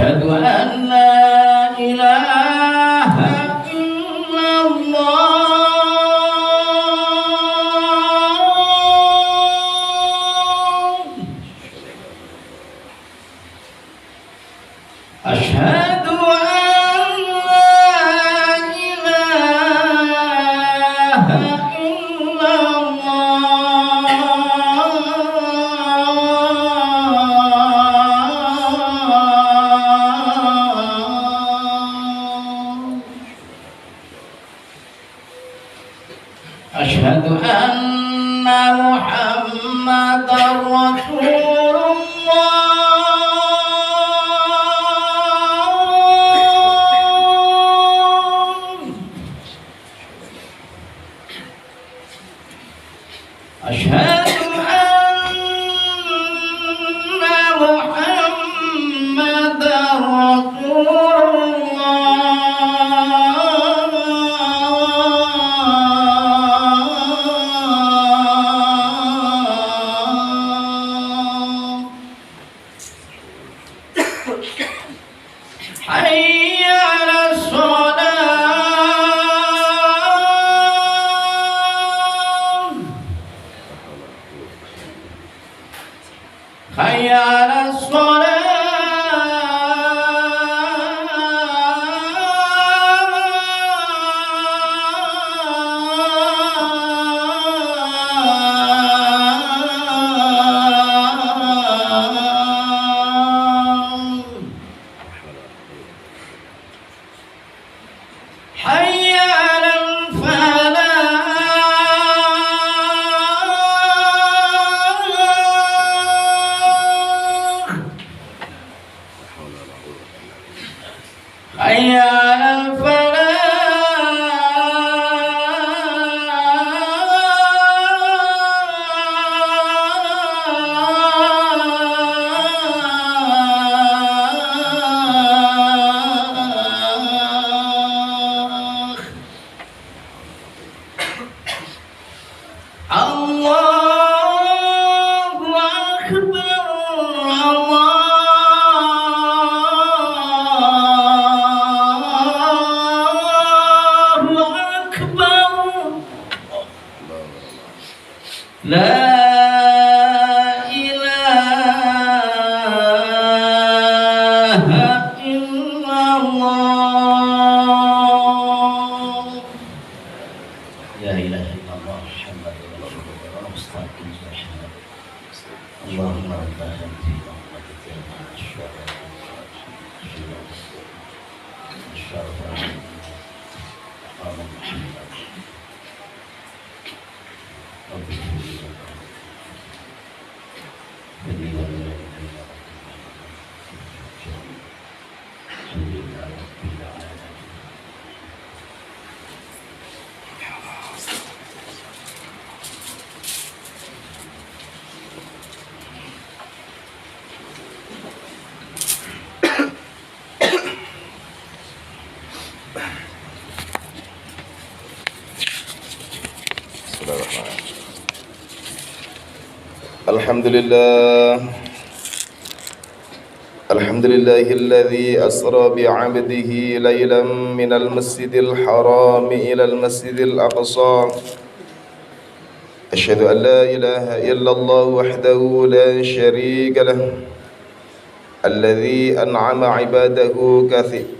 Asyhadu an la ilaha illallah. Asyhadu an la ilaha Asyhadu anna Muhammadar Rasulullah. Asyhadu anna Muhammadar Rasulullah. Hayya 'alas shalah. Hayya 'alas shalah. Hayya 'alal falah. Hayya 'alal falah. Allahu Akbar, Allahu Akbar. La ilaha illallah. La ilaha illallah Muhammadur Rasulullah. Mustaqim sahih. Allahumma rabb hadhihi al-ummati الحمد لله الذي أسرى بعبده ليلا من المسجد الحرام إلى المسجد الأقصى. أشهد أن لا إله إلا الله وحده لا شريك له الذي أنعم عباده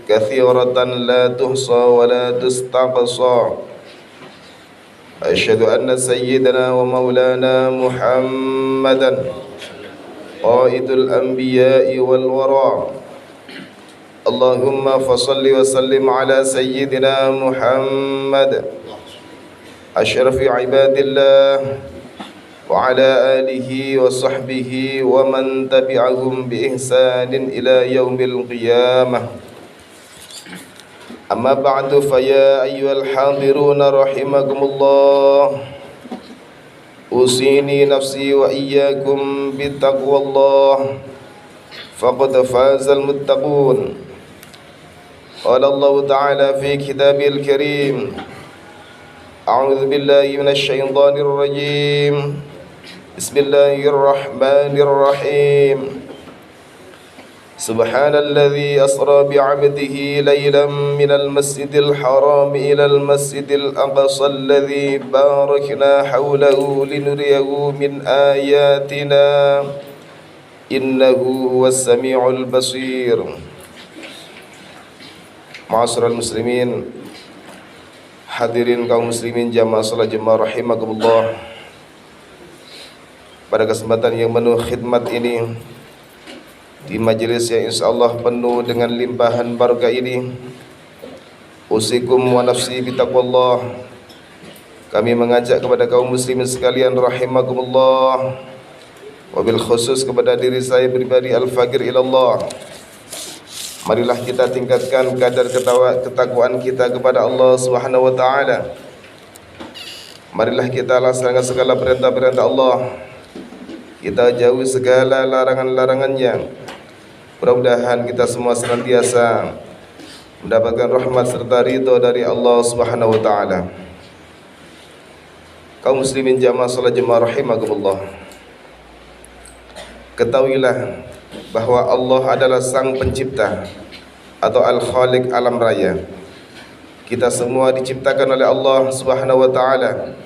كثيرة لا تحصى ولا تستقصى. أشهد أن سيدنا ومولانا محمدا قائد الأنبياء والورى. اللهم فصل وسلم على سيدنا محمد أشرف عباد الله وعلى آله وصحبه ومن تبعهم بإحسان إلى يوم القيامة. أما بعد فيا أيها الحاضرون رحمكم الله، أوصيني نفسي وإياكم بتقوى الله فقد فاز المتقون. قال الله تعالى في كتابه الكريم: أعوذ بالله من الشيطان الرجيم. بسم الله الرحمن الرحيم. سبحان الذي أسرى بعبده ليلا من المسجد الحرام إلى المسجد الأقصى الذي باركنا حوله لنريه من آياتنا إنه هو السميع البصير. Ma'asyiral muslimin, hadirin kaum muslimin jamaah salat Jumat rahimakumullah. Pada kesempatan yang penuh khidmat ini, di majelis yang insyaallah penuh dengan limpahan barakah ini, usikum wa nafsi bitaqwallah. Kami mengajak kepada kaum muslimin sekalian rahimakumullah, wabil khusus kepada diri saya pribadi al-faqir ilallah. Marilah kita tingkatkan kadar ketakwaan kita kepada Allah Subhanahu wa taala. Marilah kita laksanakan segala perintah-perintah Allah. Kita jauhi segala larangan-larangannya. Mudah-mudahan kita semua senantiasa mendapatkan rahmat serta ridha dari Allah Subhanahu wa taala. Kaum muslimin jamaah salat Jumat rahimakumullah. Ketahuilah bahwa Allah adalah sang pencipta atau al-khaliq alam raya. Kita semua diciptakan oleh Allah Subhanahu wa taala.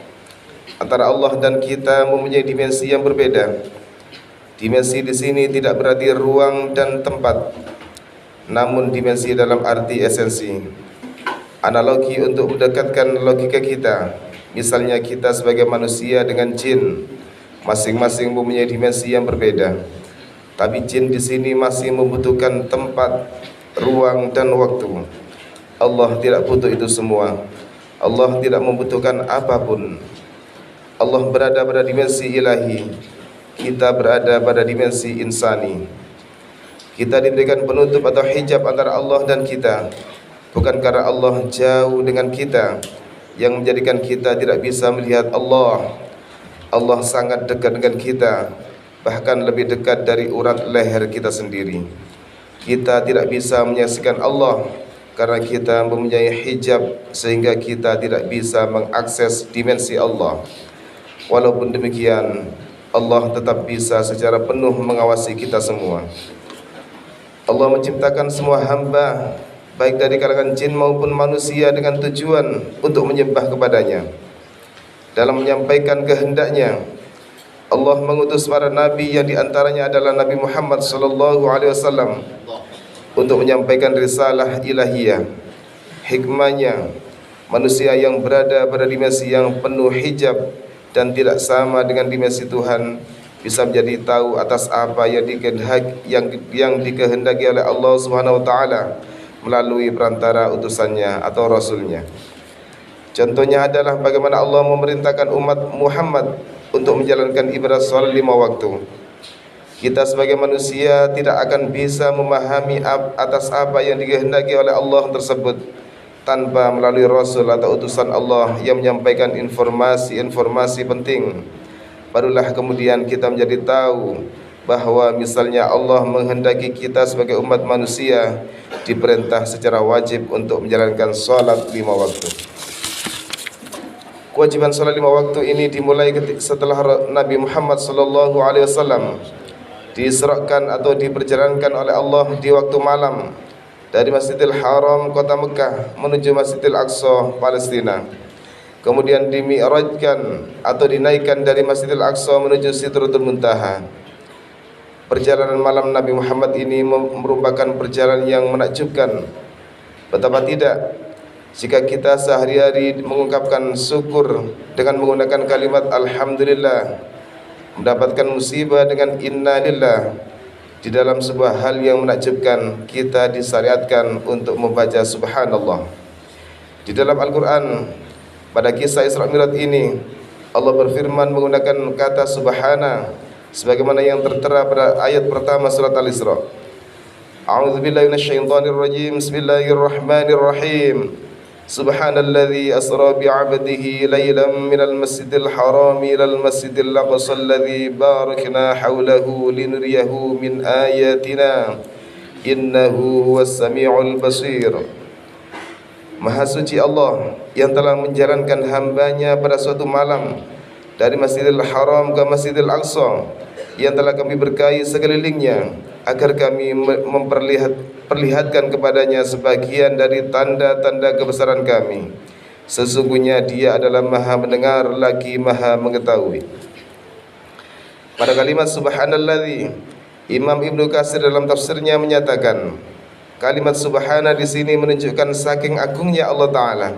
Antara Allah dan kita mempunyai dimensi yang berbeda. Dimensi di sini tidak berarti ruang dan tempat, namun dimensi dalam arti esensi. Analogi untuk mendekatkan logika kita. Misalnya kita sebagai manusia dengan jin, masing-masing mempunyai dimensi yang berbeda. Tapi jin di sini masih membutuhkan tempat, ruang dan waktu. Allah tidak butuh itu semua. Allah tidak membutuhkan apapun. Allah berada pada dimensi ilahi. Kita berada pada dimensi insani. Kita diberikan penutup atau hijab antara Allah dan kita, bukan karena Allah jauh dengan kita yang menjadikan kita tidak bisa melihat Allah. Allah sangat dekat dengan kita, bahkan lebih dekat dari urat leher kita sendiri. Kita tidak bisa menyaksikan Allah karena kita mempunyai hijab, sehingga kita tidak bisa mengakses dimensi Allah. Walaupun demikian, Allah tetap bisa secara penuh mengawasi kita semua. Allah menciptakan semua hamba, baik dari kalangan jin maupun manusia, dengan tujuan untuk menyembah kepadanya. Dalam menyampaikan kehendaknya, Allah mengutus para nabi yang diantaranya adalah Nabi Muhammad sallallahu alaihi wasallam untuk menyampaikan risalah ilahiyah. Hikmahnya, manusia yang berada pada dimensi yang penuh hijab dan tidak sama dengan dimensi Tuhan bisa menjadi tahu atas apa yang dikehendaki oleh Allah Subhanahu wa taala melalui perantara utusannya atau rasulnya. Contohnya adalah bagaimana Allah memerintahkan umat Muhammad untuk menjalankan ibadah salat 5 waktu. Kita sebagai manusia tidak akan bisa memahami atas apa yang dikehendaki oleh Allah tersebut tanpa melalui Rasul atau utusan Allah yang menyampaikan informasi-informasi penting. Barulah kemudian kita menjadi tahu bahwa misalnya Allah menghendaki kita sebagai umat manusia diperintah secara wajib untuk menjalankan salat 5 waktu. Kewajiban salat 5 waktu ini dimulai setelah Nabi Muhammad sallallahu alaihi wasallam diisrakan atau diperjalankan oleh Allah di waktu malam dari Masjidil Haram kota Mekah menuju Masjidil Aqsa Palestina. Kemudian dimi'rajkan atau dinaikkan dari Masjidil Aqsa menuju Sidratul Muntaha. Perjalanan malam Nabi Muhammad ini merupakan perjalanan yang menakjubkan. Betapa tidak jika kita sehari-hari mengungkapkan syukur dengan menggunakan kalimat alhamdulillah, mendapatkan musibah dengan innalillah. Di dalam sebuah hal yang menakjubkan, kita disyariatkan untuk membaca subhanallah. Di dalam Al-Quran, pada kisah Isra Mi'raj ini, Allah berfirman menggunakan kata subhana, sebagaimana yang tertera pada ayat pertama surat Al-Isra. A'udzubillahi minasyaitonirrajim. Bismillahirrahmanirrahim. Subhanalladzi asra bi'abdihi laylan minal masjidil harami ilal masjidil aqsa alladzi barakna hawlahu linuriyahu min ayatina innahu huwas sami'ul basir. Maha suci Allah yang telah menjalankan hambanya pada suatu malam dari Masjidil Haram ke Masjidil Aqsa yang telah kami berkahi sekelilingnya agar kami memperlihatkan kepadanya sebagian dari tanda-tanda kebesaran kami. Sesungguhnya Dia adalah Maha mendengar lagi Maha mengetahui. Pada kalimat subhanalladzi, Imam Ibnu Katsir dalam tafsirnya menyatakan, kalimat subhana di sini menunjukkan saking agungnya Allah Ta'ala.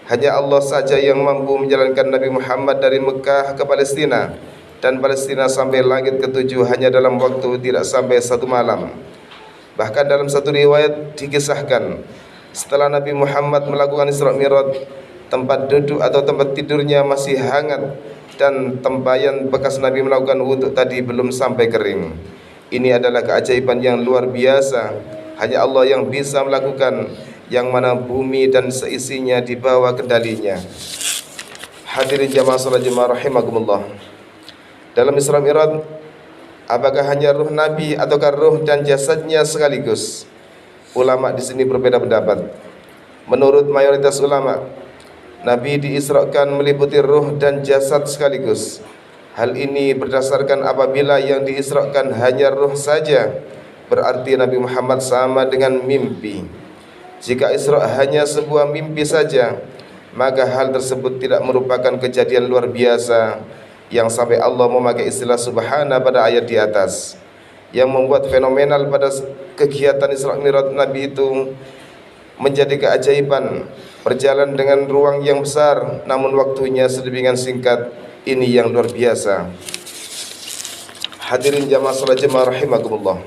Hanya Allah saja yang mampu menjalankan Nabi Muhammad dari Mekah ke Palestina dan Palestina sampai langit ketujuh hanya dalam waktu tidak sampai 1 malam. Bahkan dalam satu riwayat dikisahkan, setelah Nabi Muhammad melakukan Isra Mi'raj, tempat duduk atau tempat tidurnya masih hangat dan tempayan bekas Nabi melakukan wudhu tadi belum sampai kering. Ini adalah keajaiban yang luar biasa. Hanya Allah yang bisa melakukan, yang mana bumi dan seisinya di bawah kendalinya. Hadirin jamaah salat Jumat rahimakumullah. Dalam Isra Mi'raj, apakah hanya ruh Nabi ataukah ruh dan jasadnya sekaligus? Ulama di sini berbeda pendapat. Menurut mayoritas ulama, Nabi diisrakan meliputi ruh dan jasad sekaligus. Hal ini berdasarkan apabila yang diisrakan hanya ruh saja, berarti Nabi Muhammad sama dengan mimpi. Jika Isra hanya sebuah mimpi saja, maka hal tersebut tidak merupakan kejadian luar biasa yang sampai Allah memakai istilah subhana pada ayat di atas. Yang membuat fenomenal pada kegiatan Isra Mi'raj Nabi itu menjadi keajaiban, berjalan dengan ruang yang besar namun waktunya sedemikian singkat. Ini yang luar biasa. Hadirin jamaah salat Jumat rahimakumullah.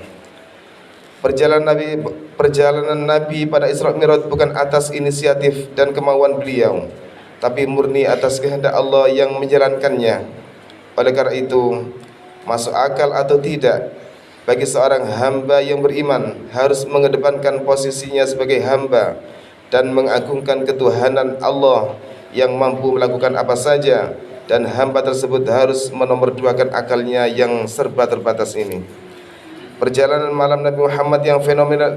Perjalanan Nabi pada Isra Mi'raj bukan atas inisiatif dan kemauan beliau, tapi murni atas kehendak Allah yang menjalankannya. Oleh karena itu, masuk akal atau tidak bagi seorang hamba yang beriman harus mengedepankan posisinya sebagai hamba dan mengagungkan ketuhanan Allah yang mampu melakukan apa saja, dan hamba tersebut harus menomorduakan akalnya yang serba terbatas ini. Perjalanan malam Nabi Muhammad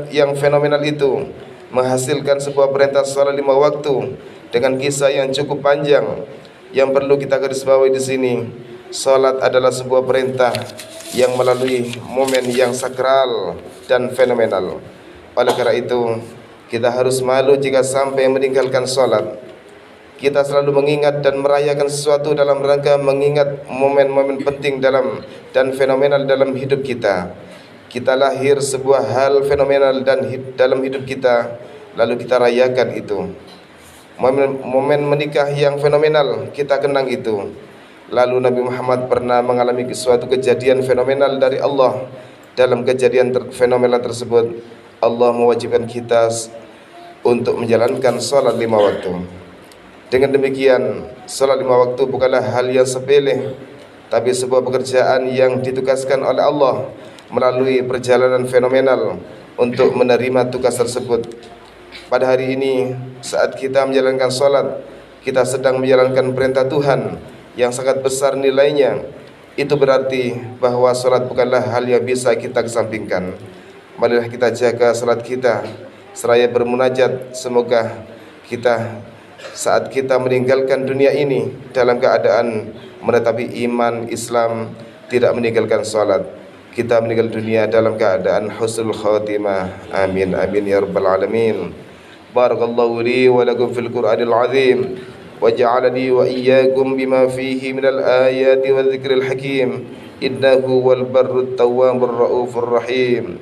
yang fenomenal itu menghasilkan sebuah perintah salat 5 waktu dengan kisah yang cukup panjang. Yang perlu kita garis bawahi di sini, salat adalah sebuah perintah yang melalui momen yang sakral dan fenomenal. Oleh karena itu, kita harus malu jika sampai meninggalkan salat. Kita selalu mengingat dan merayakan sesuatu dalam rangka mengingat momen-momen penting dan fenomenal dalam hidup kita. Kita lahir sebuah hal fenomenal dalam hidup kita, lalu kita rayakan itu. Momen menikah yang fenomenal, kita kenang itu. Lalu Nabi Muhammad pernah mengalami suatu kejadian fenomenal dari Allah. Dalam kejadian fenomenal tersebut, Allah mewajibkan kita untuk menjalankan salat 5 waktu. Dengan demikian, salat 5 waktu bukanlah hal yang sepele, tapi sebuah pekerjaan yang ditugaskan oleh Allah melalui perjalanan fenomenal untuk menerima tugas tersebut. Pada hari ini, saat kita menjalankan salat, kita sedang menjalankan perintah Tuhan yang sangat besar nilainya. Itu berarti bahwa salat bukanlah hal yang bisa kita kesampingkan. Marilah kita jaga salat kita seraya bermunajat, semoga kita saat kita meninggalkan dunia ini dalam keadaan menetapi iman Islam, tidak meninggalkan salat. Kita meninggal dunia dalam keadaan husnul khatimah. Amin amin ya rabbal alamin. Barakallahu li wa lakum fil Qur'anil azim wa ja'alani wa iyyakum bima fihi minal ayati wa dzikril hakim. Innahu wal barrut tawwabur raufur rahim.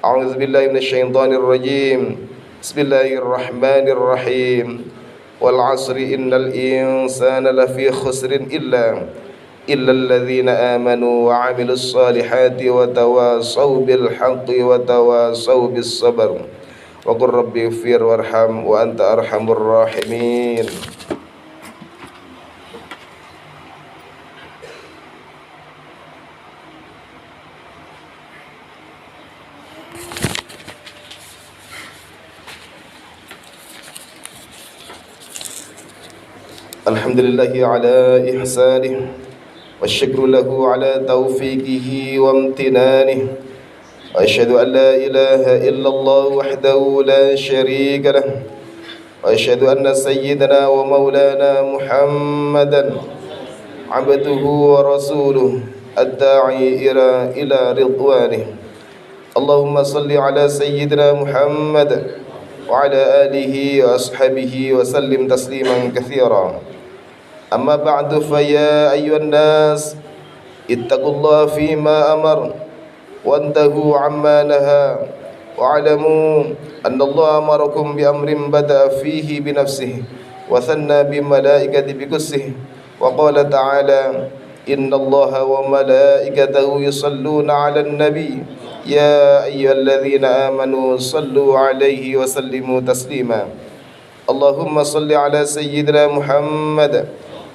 A'udzu billahi minasyaitonir rajim. Bismillahirrahmanirrahim. Wal 'asri innal insana lafi khusrin illa alladzina amanu wa 'amilus solihati wa tawasaw bil haqqi wa tawasaw bis sabr. Wa qur rabbi ighfir warham wa anta arhamur rahimin. Alhamdulillahi ala ihsanih wa syukru lahu ala taufiqihi wa amtinanih. Wa asyhadu an la ilaha illallah wahdahu la syarika lah. Wa asyhadu anna sayyidana wa maulana Muhammadan abduhu wa rasuluh ad-da'i ila ridwanih. اللهم صل على سيدنا محمد وعلى آله وأصحابه وسلم تسليما كثيرا. أما بعد فيا أيها الناس اتقوا الله فيما أمر وانتهوا عما نهى واعلموا أن الله أمركم بأمر بدأ فيه بنفسه وثنى بملائكة بقدسه وقال تعالى إن الله وملائكته يصلون على النبي يا أيها الذين آمنوا صلوا عليه وسلموا تسليما. اللهم صل على سيدنا محمد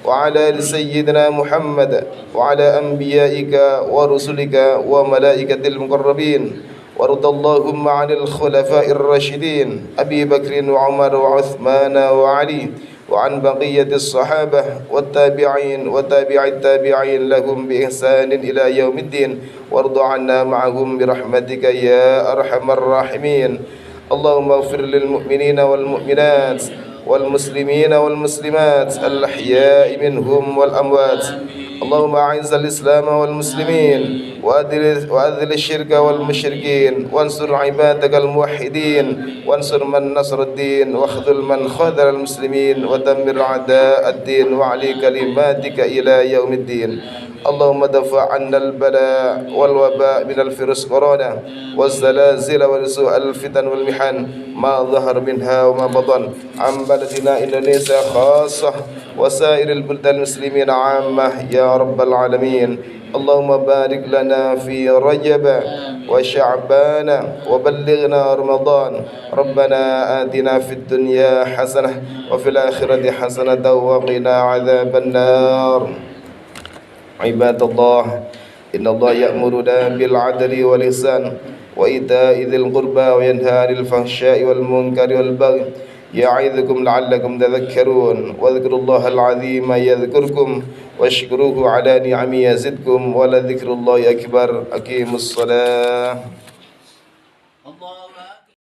وعلى آل سيدنا محمد وعلى أنبيائك ورسلك وملائكة المقربين وارض اللهم عن الخلفاء الراشدين أبي بكر وعمر وعثمان وعلي وعن بقية الصحابة والتابعين وتابع التابعين لهم بإحسان إلى يوم الدين وارض عنا معهم برحمتك يا أرحم الراحمين. اللهم اغفر للمؤمنين والمؤمنات والمسلمين والمسلمات الأحياء منهم والأموات. اللهم أعز الإسلام والمسلمين وأذل الشرك والمشركين وانصر عبادك الموحدين وانصر من نصر الدين واخذل من خذل المسلمين ودمر أعداء الدين وعلي كلماتك إلى يوم الدين. اللهم دفع عنا البلاء والوباء من الفيروس كورونا والزلازل وسوء الفتن والمحن ما ظهر منها وما بطن عن بلدنا إندونيسيا خاصة وسائر البلدان المسلمين عامة يا رب العالمين. اللهم بارك لنا في رجب وشعبان وبلغنا رمضان. ربنا آتنا في الدنيا حسنة وفي الآخرة حسنة وقنا عذاب النار. عباد الله إن الله يأمرنا بالعدل والإحسان وإيتاء ذي القربى وينهى عن الفحشاء والمنكر والبغي يعظكم لعلكم تذكرون واذكروا الله العظيم يذكركم واشكروه على نعمه يزدكم ولذكر الله أكبر. أقيموا الصلاة.